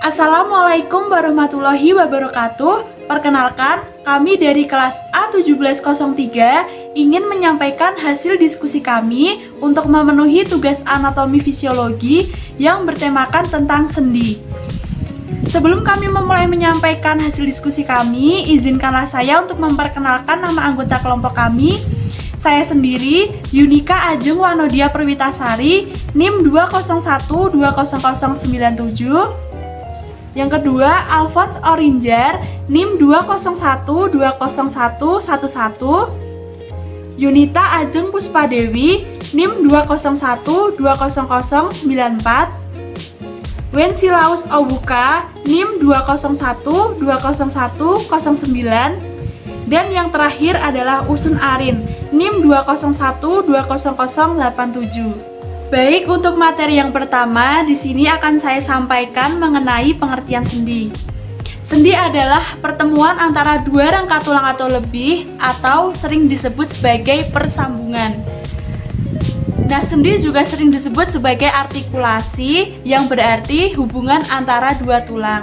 Assalamualaikum warahmatullahi wabarakatuh. Perkenalkan, kami dari kelas A1703 ingin menyampaikan hasil diskusi kami untuk memenuhi tugas anatomi fisiologi yang bertemakan tentang sendi. Sebelum kami memulai menyampaikan hasil diskusi kami, izinkanlah saya untuk memperkenalkan nama anggota kelompok kami. Saya sendiri, Yunika Ajeng Wanodia Perwitasari, NIM 201-20097. Yang kedua, Alphonse Orinjar, NIM 201-20111. Yunita Ajeng Puspadewi, NIM 201-20094. Wensilaus Owuka, NIM 201-20109. Dan yang terakhir adalah Usun Arin, NIM 201-20087. Baik, untuk materi yang pertama, di sini akan saya sampaikan mengenai pengertian sendi. Sendi adalah pertemuan antara dua rangka tulang atau lebih, atau sering disebut sebagai persambungan. Nah, sendi juga sering disebut sebagai artikulasi, yang berarti hubungan antara dua tulang.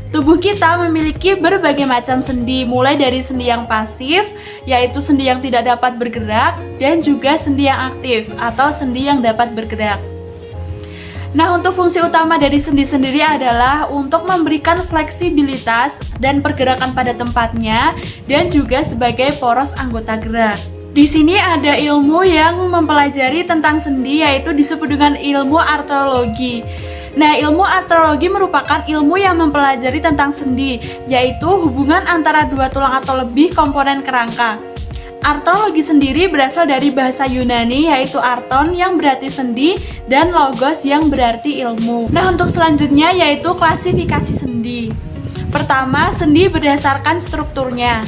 Tubuh kita memiliki berbagai macam sendi, mulai dari sendi yang pasif, yaitu sendi yang tidak dapat bergerak, dan juga sendi yang aktif, atau sendi yang dapat bergerak. Nah, untuk fungsi utama dari sendi sendiri adalah untuk memberikan fleksibilitas dan pergerakan pada tempatnya, dan juga sebagai poros anggota gerak. Di sini ada ilmu yang mempelajari tentang sendi, yaitu disebut dengan ilmu artrologi. Nah, ilmu artrologi merupakan ilmu yang mempelajari tentang sendi, yaitu hubungan antara dua tulang atau lebih komponen kerangka. Artrologi sendiri berasal dari bahasa Yunani, yaitu arton yang berarti sendi dan logos yang berarti ilmu. Nah, untuk selanjutnya yaitu klasifikasi sendi. Pertama, sendi berdasarkan strukturnya.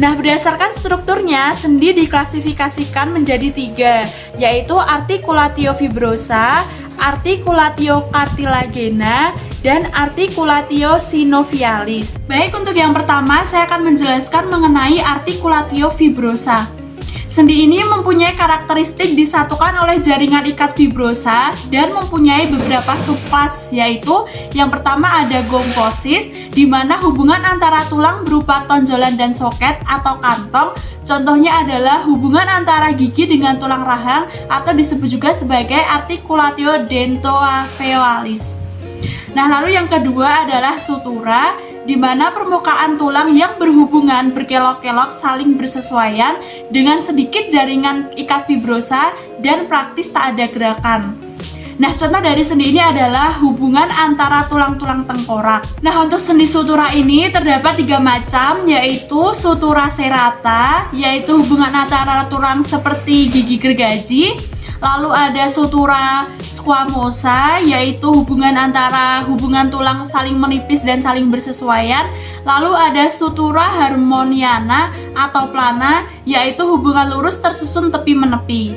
Nah, berdasarkan strukturnya, sendi diklasifikasikan menjadi tiga, yaitu articulatio fibrosa, articulatio cartilagena, dan articulatio synovialis. Baik, untuk yang pertama saya akan menjelaskan mengenai articulatio fibrosa. Sendi ini mempunyai karakteristik disatukan oleh jaringan ikat fibrosa dan mempunyai beberapa subklas, yaitu yang pertama ada gomfosis, di mana hubungan antara tulang berupa tonjolan dan soket atau kantong. Contohnya adalah hubungan antara gigi dengan tulang rahang atau disebut juga sebagai articulatio dentoalveolaris. Nah, lalu yang kedua adalah sutura, di mana permukaan tulang yang berhubungan berkelok-kelok saling bersesuaian dengan sedikit jaringan ikat fibrosa dan praktis tak ada gerakan. Nah, contoh dari sendi ini adalah hubungan antara tulang-tulang tengkorak. Nah, untuk sendi sutura ini terdapat tiga macam, yaitu sutura serrata, yaitu hubungan antara tulang seperti gigi gergaji. Lalu ada sutura squamosa, yaitu hubungan antara hubungan tulang saling menipis dan saling bersesuaian. Lalu ada sutura harmoniana atau plana, yaitu hubungan lurus tersusun tepi menepi.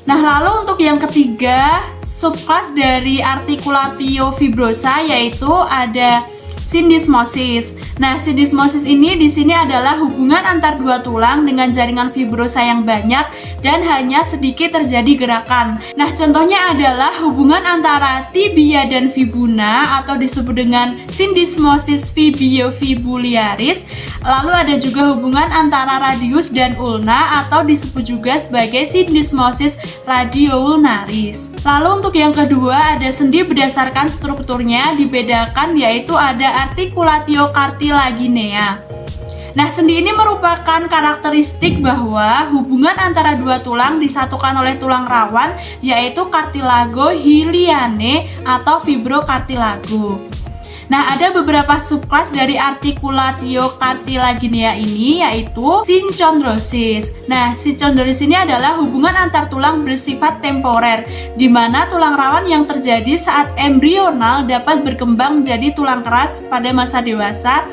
Nah, lalu untuk yang ketiga, subklas dari articulatio fibrosa yaitu ada syndesmosis. Nah, syndesmosis ini di sini adalah hubungan antar dua tulang dengan jaringan fibrosa yang banyak dan hanya sedikit terjadi gerakan. Nah, contohnya adalah hubungan antara tibia dan fibula atau disebut dengan syndesmosis fibiofibuliaris. Lalu ada juga hubungan antara radius dan ulna atau disebut juga sebagai syndesmosis radioulnaris. Lalu untuk yang kedua ada sendi berdasarkan strukturnya dibedakan, yaitu ada articulatio cartilaginea. Nah, sendi ini merupakan karakteristik bahwa hubungan antara dua tulang disatukan oleh tulang rawan, yaitu cartilago hiliane atau fibrocartilago. Nah, ada beberapa subklas dari articulatio cartilaginea ini, yaitu synchondrosis. Nah, synchondrosis ini adalah hubungan antar tulang bersifat temporer, di mana tulang rawan yang terjadi saat embrional dapat berkembang menjadi tulang keras pada masa dewasa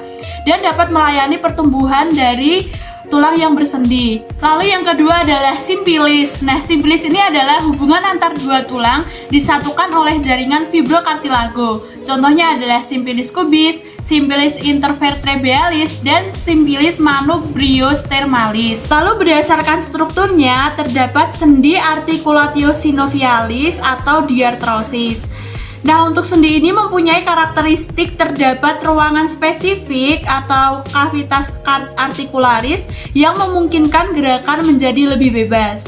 dan dapat melayani pertumbuhan dari tulang yang bersendi. Lalu yang kedua adalah simpilis. Nah, simpilis ini adalah hubungan antar dua tulang disatukan oleh jaringan fibrocartilago. Contohnya adalah simpilis kubis, simpilis intervertebralis, dan simpilis manubriostermalis. Lalu berdasarkan strukturnya terdapat sendi articulatio synovialis atau diartrosis. Nah, untuk sendi ini mempunyai karakteristik terdapat ruangan spesifik atau kavitas artikularis yang memungkinkan gerakan menjadi lebih bebas.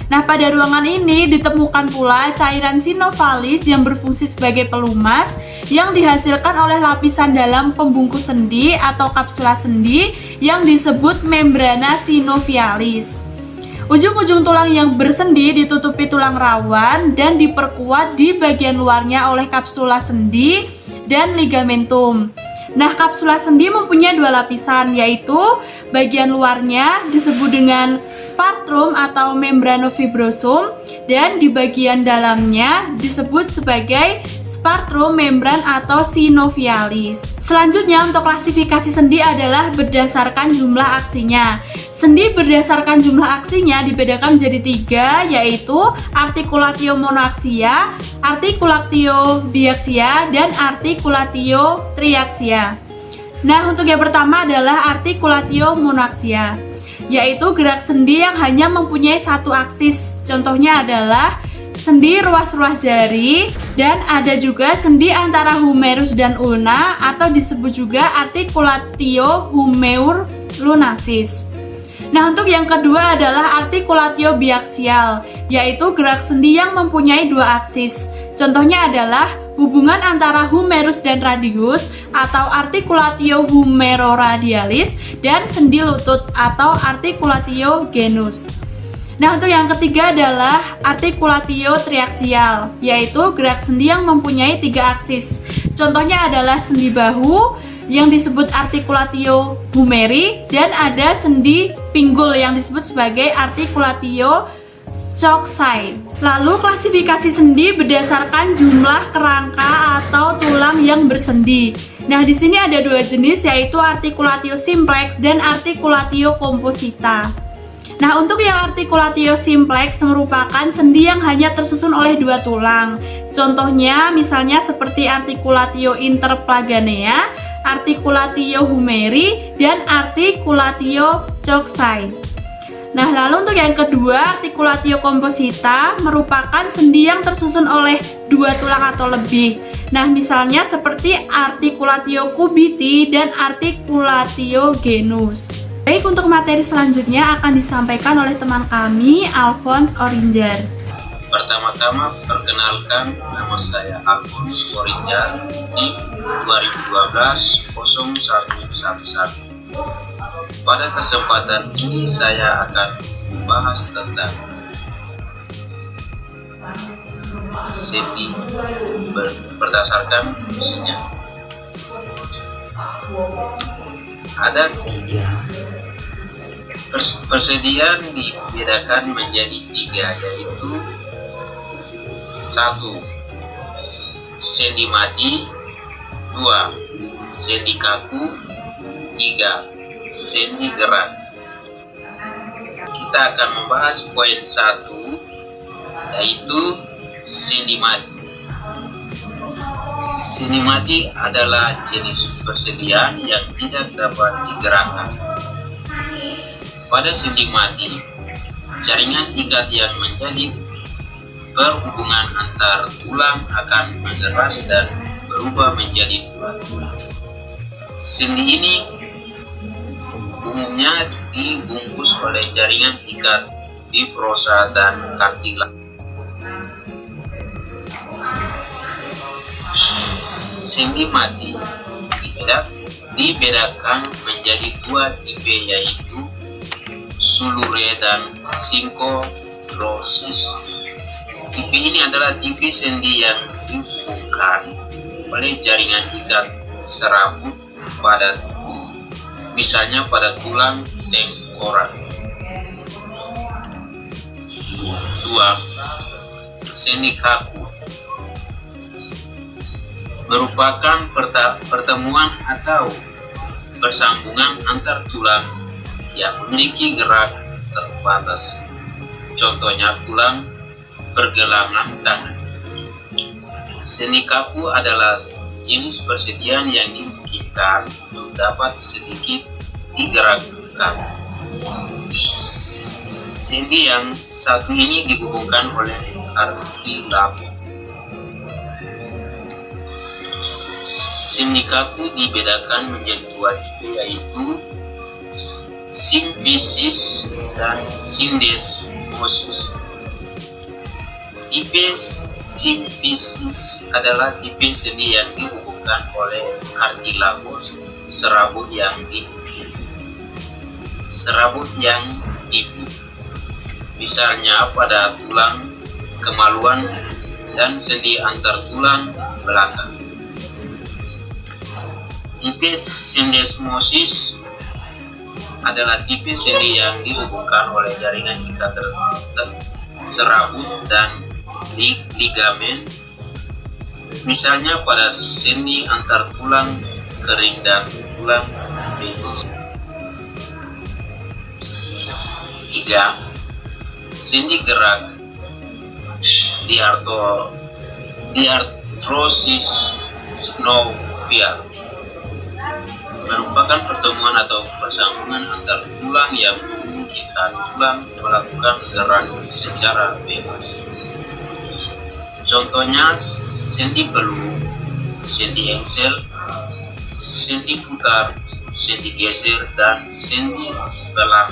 Nah, pada ruangan ini ditemukan pula cairan sinovalis yang berfungsi sebagai pelumas yang dihasilkan oleh lapisan dalam pembungkus sendi atau kapsula sendi yang disebut membrana sinovialis. Ujung-ujung tulang yang bersendi ditutupi tulang rawan dan diperkuat di bagian luarnya oleh kapsula sendi dan ligamentum. Nah, kapsula sendi mempunyai dua lapisan, yaitu bagian luarnya disebut dengan spartum atau membranofibrosum dan di bagian dalamnya disebut sebagai spartum membran atau sinovialis. Selanjutnya, untuk klasifikasi sendi adalah berdasarkan jumlah aksinya. Sendi berdasarkan jumlah aksinya dibedakan menjadi tiga, yaitu articulatio monoaxia, articulatio biaxia, dan articulatio triaxia. Nah, untuk yang pertama adalah articulatio monoaxia, yaitu gerak sendi yang hanya mempunyai satu aksis. Contohnya adalah sendi ruas-ruas jari, dan ada juga sendi antara humerus dan ulna atau disebut juga articulatio humeur lunasis. Nah, untuk yang kedua adalah articulatio biaxial, yaitu gerak sendi yang mempunyai dua aksis. Contohnya adalah hubungan antara humerus dan radius atau articulatio humeroradialis dan sendi lutut atau articulatio genus. Nah, untuk yang ketiga adalah articulatio triaxial, yaitu gerak sendi yang mempunyai tiga aksis. Contohnya adalah sendi bahu yang disebut articulatio humeri dan ada sendi pinggul yang disebut sebagai articulatio coxae. Lalu klasifikasi sendi berdasarkan jumlah kerangka atau tulang yang bersendi. Nah, di sini ada dua jenis, yaitu articulatio simplex dan articulatio composita. Nah, untuk yang articulatio simplex merupakan sendi yang hanya tersusun oleh dua tulang. Contohnya misalnya seperti articulatio interplaganea, articulatio humeri, dan articulatio coxae. Nah, lalu untuk yang kedua, articulatio composita merupakan sendi yang tersusun oleh dua tulang atau lebih. Nah, misalnya seperti articulatio cubiti dan articulatio genus. Baik, untuk materi selanjutnya akan disampaikan oleh teman kami, Alphonse Orinjar. Pertama-tama, perkenalkan, nama saya Alphonse Orinjar di 2012-0111. Pada kesempatan ini saya akan membahas tentang sendi berdasarkan fungsinya. Ada tiga. Persendian dibedakan menjadi tiga, yaitu 1. Sendi mati, 2. Sendi kaku, 3. Sendi gerak. Kita akan membahas poin 1, yaitu sendi mati. Sendi mati adalah jenis persendian yang tidak dapat digerakkan. Pada sendi mati, jaringan ikat yang menjadi perhubungan antar tulang akan mengeras dan berubah menjadi dua. Sendi ini umumnya dibungkus oleh jaringan ikat fibrosa dan kartilage. Sendi mati dibedakan menjadi dua tipe, yaitu sulure dan synchylosis. Tipe ini adalah tipe sendi yang dihubungkan oleh jaringan ikat serabut pada tubuh, misalnya pada tulang tengkorak. 2. Sendi kaku merupakan pertemuan atau persambungan antar tulang yang memiliki gerak terbatas. Contohnya tulang pergelangan tangan. Sendi kaku adalah jenis persendian yang dimungkinkan untuk dapat sedikit digerakkan. Sendi yang satu ini dihubungkan oleh kartilage. sendi kaku dibedakan menjadi dua tipe, yaitu simfisis dan syndesmosis. Tipe simfisis adalah tipe sendi yang dihubungkan oleh kartilagus serabut yang tipu, misalnya pada tulang kemaluan dan sendi antar tulang belakang. Tipe syndesmosis adalah tipe sendi yang dihubungkan oleh jaringan ikat serabut dan ligamen, misalnya pada sendi antar tulang kering dan tulang betis. 3. Sendi gerak diartrosis synovial merupakan pertemuan atau persambungan antar tulang yang memungkinkan tulang melakukan gerak secara bebas. Contohnya sendi peluh, sendi engsel, sendi putar, sendi geser, dan sendi belah.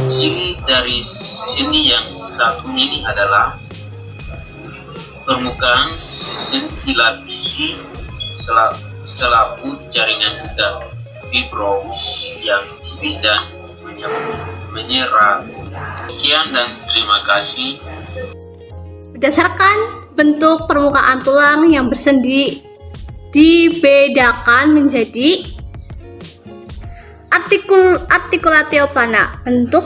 Ciri dari sendi yang satu ini adalah permukaan sendi dilapisi selaput jaringan ikat fibrous yang tipis dan menyerap. Sekian dan terima kasih. Berdasarkan bentuk permukaan tulang yang bersendi dibedakan menjadi artikulatio plana, bentuk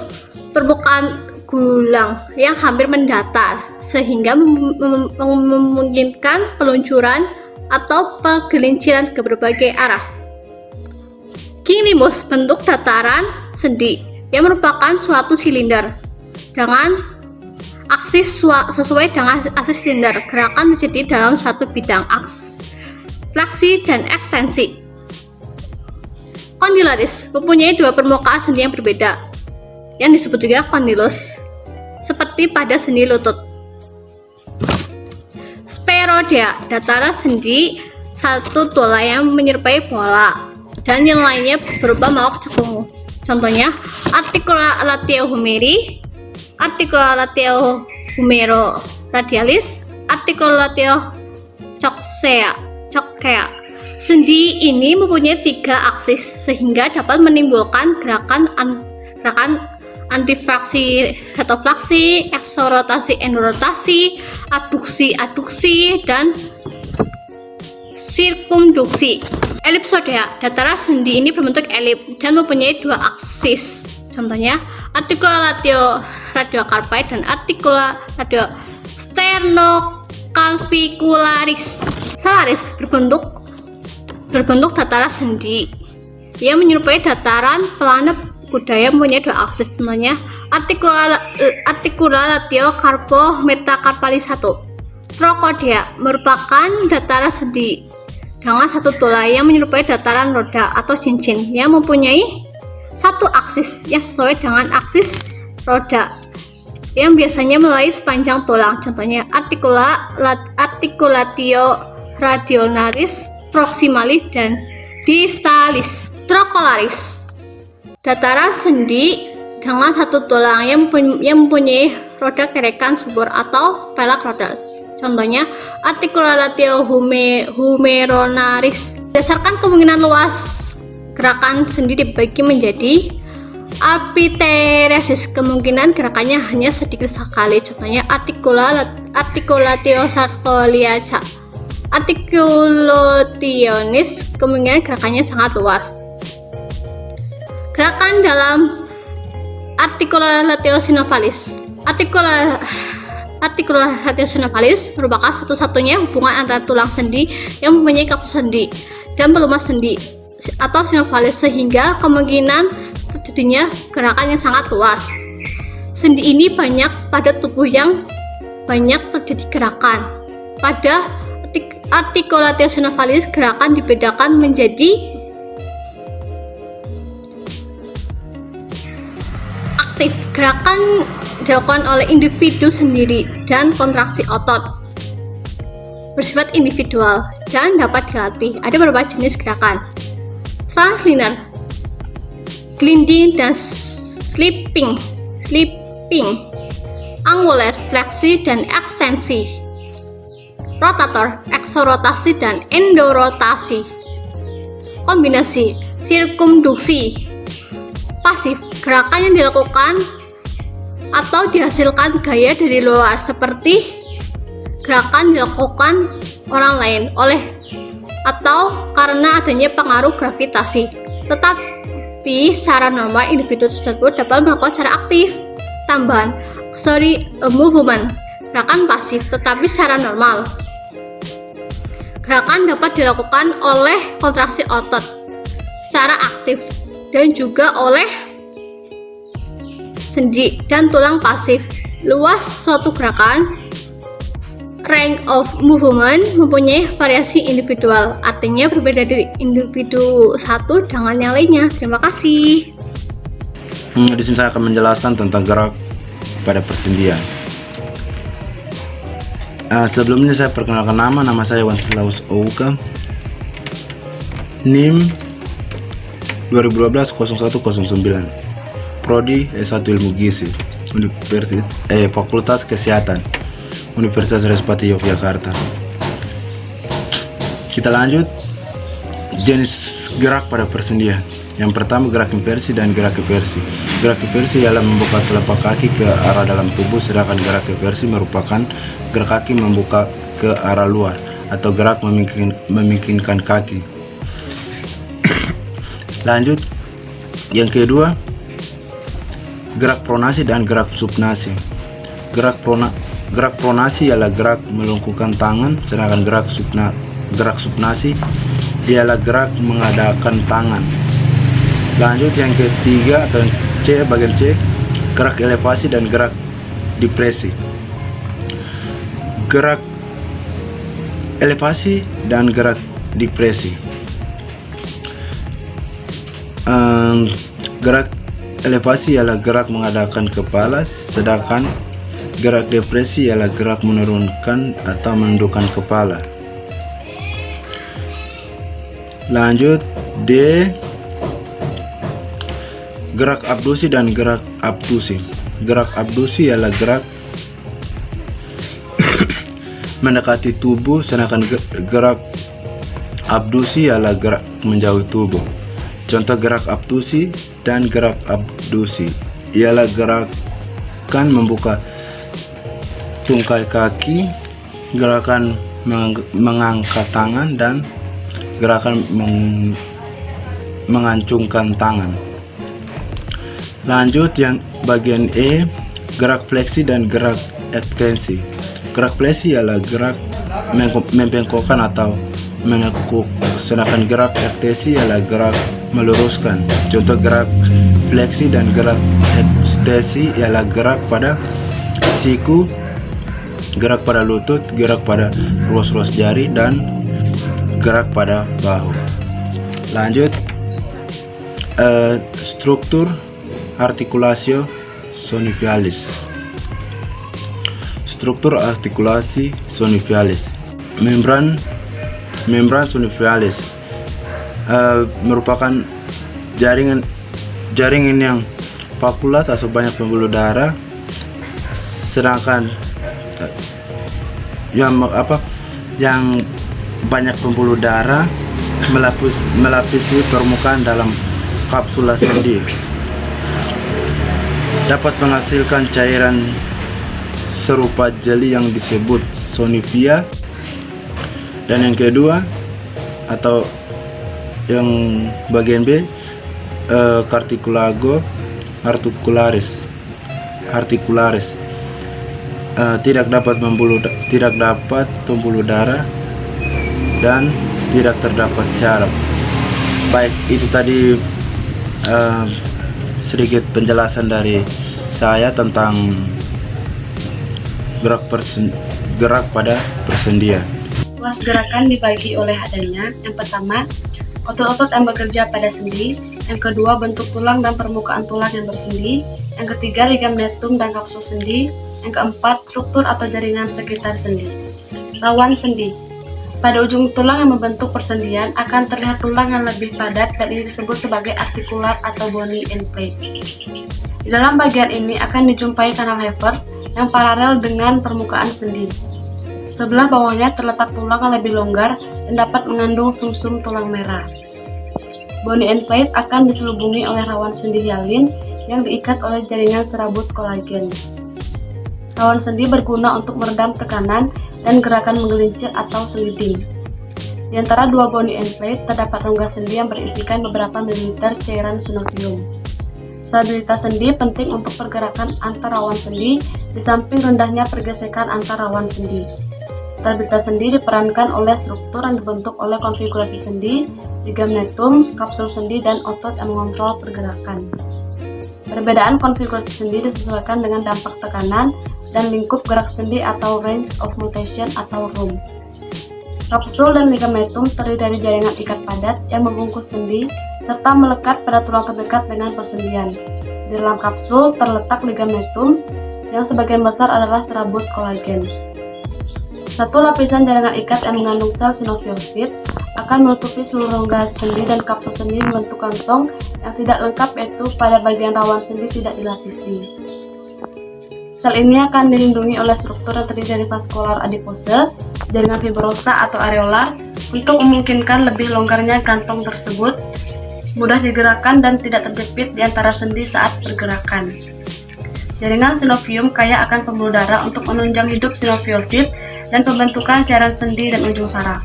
permukaan gulang yang hampir mendatar sehingga memungkinkan peluncuran atau penggelinciran ke berbagai arah. Ginglymus, bentuk dataran sendi yang merupakan suatu silinder dengan aksis sesuai dengan aksis silinder. Gerakan terjadi dalam satu bidang, fleksi dan ekstensi. Condylaris mempunyai dua permukaan sendi yang berbeda, yang disebut juga condylus, seperti pada sendi lutut. Spheroidea, dataran sendi satu tulang yang menyerupai bola, dan yang lainnya berupa mawar cekung. Contohnya articulatio humeri, articulatio humeroradialis, articulatio coxea. Sendi ini mempunyai tiga aksis sehingga dapat menimbulkan gerakan antifraksi, retofraksi, eksorotasi, endorotasi, abduksi, dan sirkumduksi. Ellipsoidea, dataran sendi ini berbentuk elip dan mempunyai dua aksis. Contohnya articulatio radiocarpi dan articulatio sternoclavicularis. Salaris berbentuk dataran sendi yang menyerupai dataran plana budaya, mempunyai dua aksis. Contohnya articulatio carpo metacarpalis 1. Trochoidea merupakan dataran sendi dengan satu tulang yang menyerupai dataran roda atau cincin yang mempunyai satu aksis yang sesuai dengan aksis roda yang biasanya melalui sepanjang tulang. Contohnya articulatio radionaris, proximalis, dan distalis. Trocholaris, dataran sendi dengan satu tulang yang mempunyai roda kerekan subur atau pelak roda. Contohnya articulatio humeronaris. Berdasarkan kemungkinan luas, gerakan sendi dibagi menjadi arpiteresis, kemungkinan gerakannya hanya sedikit sekali. Contohnya articulatio sarcoliaca. Articulotionis, kemungkinan gerakannya sangat luas. Gerakan dalam articulatio synovialis. Articulatio synovialis merupakan satu-satunya hubungan antara tulang sendi yang mempunyai kapsul sendi dan pelumas sendi atau synovialis, sehingga kemungkinan terjadinya gerakan yang sangat luas. Sendi ini banyak pada tubuh yang banyak terjadi gerakan. Pada articulatio synovialis, gerakan dibedakan menjadi aktif, gerakan dilakukan oleh individu sendiri, dan kontraksi otot. bersifat individual dan dapat dilatih. Ada beberapa jenis gerakan: transliner, gliding dan slipping, angular, fleksi dan ekstensi, rotator, eksorotasi dan endorotasi, kombinasi, sirkumduksi, pasif, gerakan yang dilakukan atau dihasilkan gaya dari luar seperti gerakan dilakukan orang lain oleh atau karena adanya pengaruh gravitasi. Tetapi secara normal individu tersebut dapat melakukan secara aktif. Tambahan, movement, gerakan pasif tetapi secara normal. Gerakan dapat dilakukan oleh kontraksi otot secara aktif dan juga oleh sendi dan tulang pasif. Luas suatu gerakan, range of movement, mempunyai variasi individual, artinya berbeda dari individu satu dengan yang lainnya. Terima kasih. Di sini saya akan menjelaskan tentang gerak pada persendian. Sebelumnya saya perkenalkan nama saya Wenceslaus Ouka, NIM 2012-0109, Prodi S1 Ilmu Gizi, Fakultas Kesehatan, Universitas Respati Yogyakarta. Kita lanjut. Jenis gerak pada persendian. Yang pertama, gerak inversi dan gerak eversi. Gerak inversi ialah membuka telapak kaki ke arah dalam tubuh, sedangkan gerak eversi merupakan gerak kaki membuka ke arah luar atau gerak memingkirkan kaki. Lanjut, yang kedua, gerak pronasi dan gerak subnasi. Gerak pronasi ialah gerak melengkungkan tangan, sedangkan gerak subnasi ialah gerak mengadakan tangan. Lanjut, yang ketiga atau C, bagian C, gerak elevasi dan gerak depresi. Gerak elevasi dan gerak depresi. Gerak elevasi ialah gerak mengadakan kepala, sedangkan gerak depresi ialah gerak menurunkan atau menundukkan kepala. Lanjut, D, gerak abduksi dan gerak abduksi. Gerak abduksi ialah gerak mendekati tubuh, sedangkan gerak abduksi ialah gerak menjauhi tubuh. Contoh gerak abduksi dan gerak abduksi ialah gerakan membuka tungkai kaki, gerakan mengangkat tangan, dan gerakan mengancungkan tangan. Lanjut, yang bagian E, gerak fleksi dan gerak ekstensi. Gerak fleksi ialah gerak membengkokkan atau menekuk, sedangkan gerak ekstensi ialah gerak meluruskan. Contoh gerak fleksi dan gerak ekstensi ialah gerak pada siku, gerak pada lutut, gerak pada ruas-ruas jari, dan gerak pada bahu. Lanjut, struktur articulatio synovialis. Struktur artikulasi synovialis. Membran synovialis merupakan jaringan yang vakulat atau banyak pembuluh darah, sedangkan yang banyak pembuluh darah melapisi permukaan dalam kapsula sendi, dapat menghasilkan cairan serupa jeli yang disebut synovia. Dan yang kedua atau yang bagian B, carticulago articularis. Tidak dapat pembuluh darah dan tidak terdapat syaraf. Baik, itu tadi sedikit penjelasan dari saya tentang gerak pada persendian. Luas gerakan dibagi oleh adanya: yang pertama, otot-otot yang bekerja pada sendi; yang kedua, bentuk tulang dan permukaan tulang yang bersendi; yang ketiga, ligamentum dan kapsul sendi; yang keempat, struktur atau jaringan sekitar sendi. Rawan sendi. Pada ujung tulang yang membentuk persendian akan terlihat tulang yang lebih padat dan ini disebut sebagai artikular atau bony end plate. Di dalam bagian ini akan dijumpai kanal Havers yang paralel dengan permukaan sendi. Sebelah bawahnya terletak tulang yang lebih longgar dan dapat mengandung sumsum tulang merah. Bony end plate akan diselubungi oleh rawan sendi hyalin yang diikat oleh jaringan serabut kolagen. Rawan sendi berguna untuk meredam tekanan dan gerakan menggelincir atau sliding. Di antara dua bony end plate terdapat rongga sendi yang berisikan beberapa mililiter cairan synovium. Stabilitas sendi penting untuk pergerakan antar rawan sendi di samping rendahnya pergesekan antar rawan sendi. Stabilitas sendi diperankan oleh struktur yang dibentuk oleh konfigurasi sendi, ligamentum, kapsul sendi, dan otot yang mengontrol pergerakan. Perbedaan konfigurasi sendi disesuaikan dengan dampak tekanan dan lingkup gerak sendi atau range of motion atau ROM. Kapsul dan ligamentum terdiri dari jaringan ikat padat yang membungkus sendi serta melekat pada tulang terdekat dengan persendian. Di dalam kapsul terletak ligamentum yang sebagian besar adalah serabut kolagen. Satu lapisan jaringan ikat yang mengandung sel sinofiosit akan menutupi seluruh rongga sendi dan kapsul sendi membentuk kantong yang tidak lengkap, yaitu pada bagian rawan sendi tidak dilapisi. Sel ini akan dilindungi oleh struktur yang terdiri dari vaskular adipose, jaringan fibrosa atau areolar untuk memungkinkan lebih longgarnya kantong tersebut, mudah digerakkan dan tidak terjepit di antara sendi saat pergerakan. Jaringan sinovium kaya akan pembuluh darah untuk menunjang hidup sinofiosit dan pembentukan cairan sendi dan ujung saraf.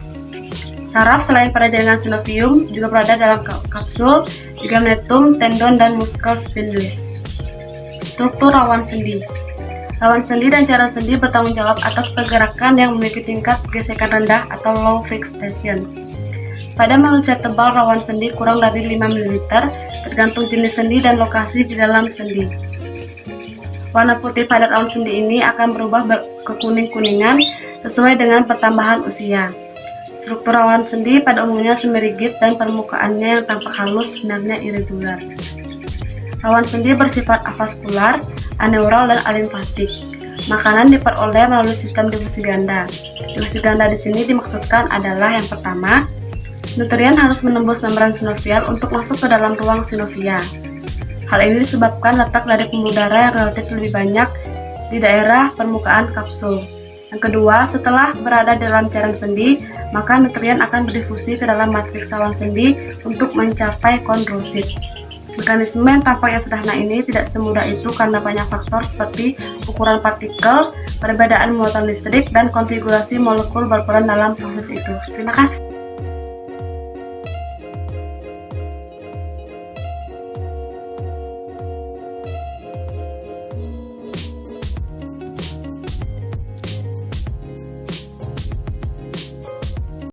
Saraf selain pada jaringan sinovium juga berada dalam kapsul, ligamentum, tendon, dan muscle spinalis. Struktur rawan sendi. Rawan sendi dan cairan sendi bertanggung jawab atas pergerakan yang memiliki tingkat gesekan rendah atau low friction. Pada manusia tebal, rawan sendi kurang dari 5 ml, tergantung jenis sendi dan lokasi di dalam sendi. Warna putih padat rawan sendi ini akan berubah ke kuning-kuningan sesuai dengan pertambahan usia. Struktur rawan sendi pada umumnya semirigid dan permukaannya yang tampak halus sebenarnya irregular. Rawan sendi bersifat avaskular, aneural, dan alimfatik. Makanan diperoleh melalui sistem difusi ganda. Difusi ganda di sini dimaksudkan adalah yang pertama, nutrien harus menembus membran sinovial untuk masuk ke dalam ruang sinovia. Hal ini disebabkan letak dari pembuluh darah yang relatif lebih banyak di daerah permukaan kapsul. Yang kedua, setelah berada dalam cairan sendi, maka nutrien akan berdifusi ke dalam matriks rawan sendi untuk mencapai kondrosit. Mekanisme yang tampaknya sederhana ini tidak semudah itu karena banyak faktor seperti ukuran partikel, perbedaan muatan listrik, dan konfigurasi molekul berperan dalam proses itu. Terima kasih.